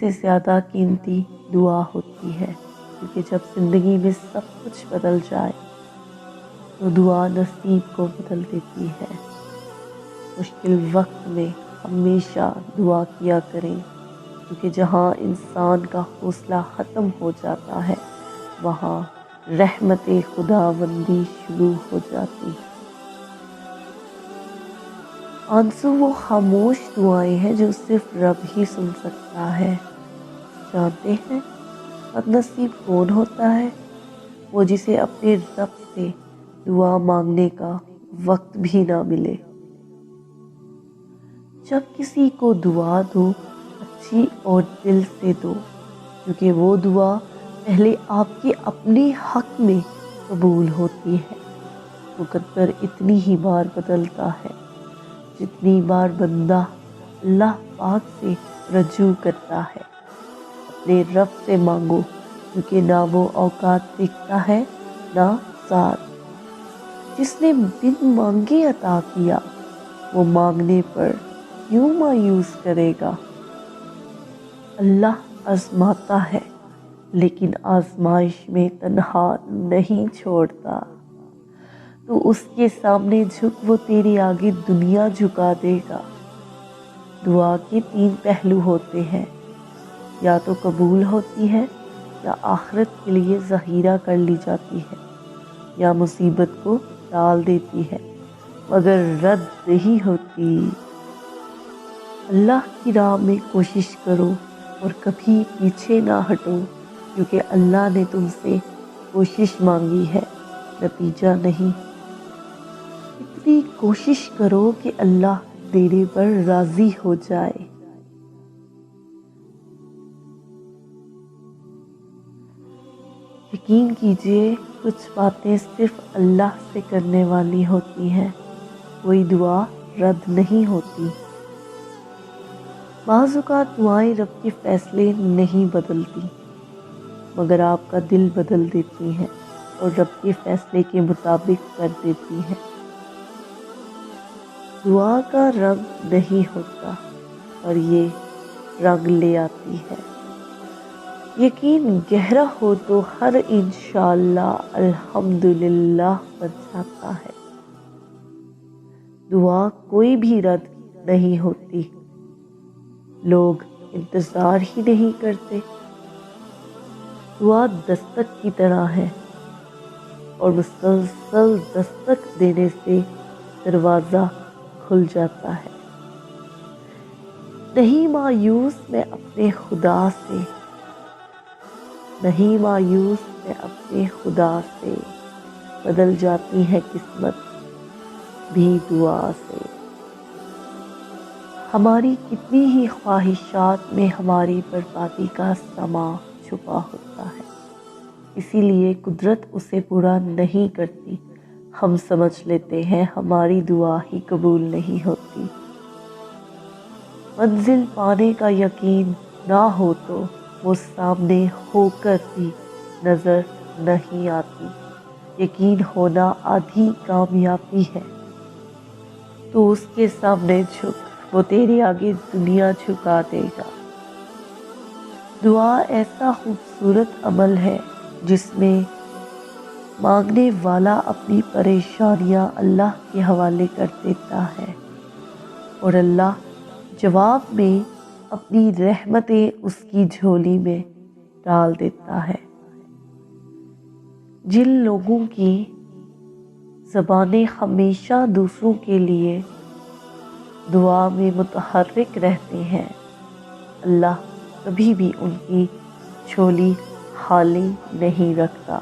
سے زیادہ قیمتی دعا ہوتی ہے، کیونکہ جب زندگی میں سب کچھ بدل جائے تو دعا نصیب کو بدل دیتی ہے۔ مشکل وقت میں ہمیشہ دعا کیا کریں، کیونکہ جہاں انسان کا حوصلہ ختم ہو جاتا ہے وہاں رحمت خداوندی شروع ہو جاتی ہے۔ آنسو وہ خاموش دعائیں ہیں جو صرف رب ہی سن سکتا ہے۔ جانتے ہیں بد نصیب کون ہوتا ہے؟ وہ جسے اپنے رب سے دعا مانگنے کا وقت بھی نہ ملے۔ جب کسی کو دعا دو، اچھی اور دل سے دو، کیونکہ وہ دعا پہلے آپ کے اپنے حق میں قبول ہوتی ہے۔ مقدر اتنی ہی بار بدلتا ہے جتنی بار بندہ اللہ پاک سے رجوع کرتا ہے۔ اپنے رب سے مانگو، کیونکہ نہ وہ اوقات دیکھتا ہے نہ ساتھ۔ جس نے بن مانگے عطا کیا، وہ مانگنے پر کیوں مایوس کرے گا؟ اللہ آزماتا ہے لیکن آزمائش میں تنہا نہیں چھوڑتا۔ تو اس کے سامنے جھک، وہ تیرے آگے دنیا جھکا دے گا۔ دعا کے 3 پہلو ہوتے ہیں، یا تو قبول ہوتی ہے، یا آخرت کے لیے ذخیرہ کر لی جاتی ہے، یا مصیبت کو ٹال دیتی ہے مگر رد نہیں ہوتی۔ اللہ کی راہ میں کوشش کرو اور کبھی پیچھے نہ ہٹو، کیونکہ اللہ نے تم سے کوشش مانگی ہے، نتیجہ نہیں۔ اتنی کوشش کرو کہ اللہ تیرے پر راضی ہو جائے۔ یقین کیجئے کچھ باتیں صرف اللہ سے کرنے والی ہوتی ہیں، کوئی دعا رد نہیں ہوتی۔ بعض اوقات دعائیں رب کے فیصلے نہیں بدلتی، مگر آپ کا دل بدل دیتی ہیں اور رب کے فیصلے کے مطابق کر دیتی ہیں۔ دعا کا رنگ نہیں ہوتا، اور یہ رنگ لے آتی ہے۔ یقین گہرا ہو تو ہر انشاءاللہ الحمدللہ بن جاتا ہے۔ دعا کوئی بھی رد نہیں ہوتی، لوگ انتظار ہی نہیں کرتے۔ دعا دستک کی طرح ہے، اور مسلسل دستک دینے سے دروازہ کھل جاتا ہے۔ نہیں مایوس میں اپنے خدا سے، نہیں مایوس میں اپنے خدا سے، بدل جاتی ہے قسمت بھی دعا سے۔ ہماری کتنی ہی خواہشات میں ہماری بربادی کا سما چھپا ہوتا ہے، اسی لیے قدرت اسے پورا نہیں کرتی۔ ہم سمجھ لیتے ہیں ہماری دعا ہی قبول نہیں ہوتی۔ منزل پانے کا یقین نہ ہو تو وہ سامنے ہو کر بھی نظر نہیں آتی۔ یقین ہونا آدھی کامیابی ہے۔ تو اس کے سامنے جھک، وہ تیرے آگے دنیا جھکا دے گا۔ دعا ایسا خوبصورت عمل ہے جس میں مانگنے والا اپنی پریشانیاں اللہ کے حوالے کر دیتا ہے، اور اللہ جواب میں اپنی رحمتیں اس کی جھولی میں ڈال دیتا ہے۔ جن لوگوں کی زبانیں ہمیشہ دوسروں کے لیے دعا میں متحرک رہتے ہیں، اللہ کبھی بھی ان کی جھولی خالی نہیں رکھتا۔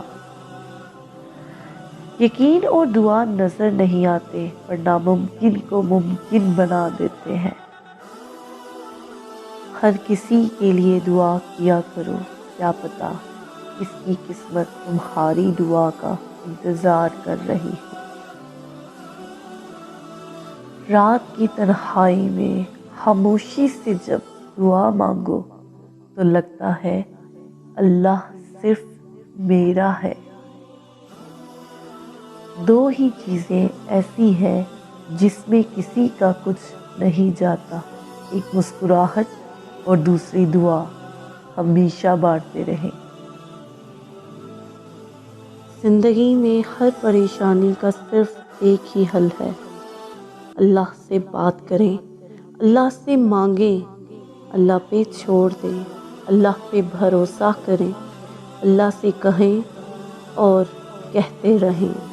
یقین اور دعا نظر نہیں آتے، پر ناممکن کو ممکن بنا دیتے ہیں۔ ہر کسی کے لیے دعا کیا کرو، کیا پتہ کس کی قسمت تمہاری دعا کا انتظار کر رہی ہو۔ رات کی تنہائی میں خاموشی سے جب دعا مانگو تو لگتا ہے اللہ صرف میرا ہے۔ 2 ہی چیزیں ایسی ہیں جس میں کسی کا کچھ نہیں جاتا، ایک مسکراہٹ اور دوسری دعا۔ ہمیشہ بانٹتے رہیں۔ زندگی میں ہر پریشانی کا صرف ایک ہی حل ہے، اللہ سے بات کریں، اللہ سے مانگیں، اللہ پہ چھوڑ دیں، اللہ پہ بھروسہ کریں، اللہ سے کہیں اور کہتے رہیں۔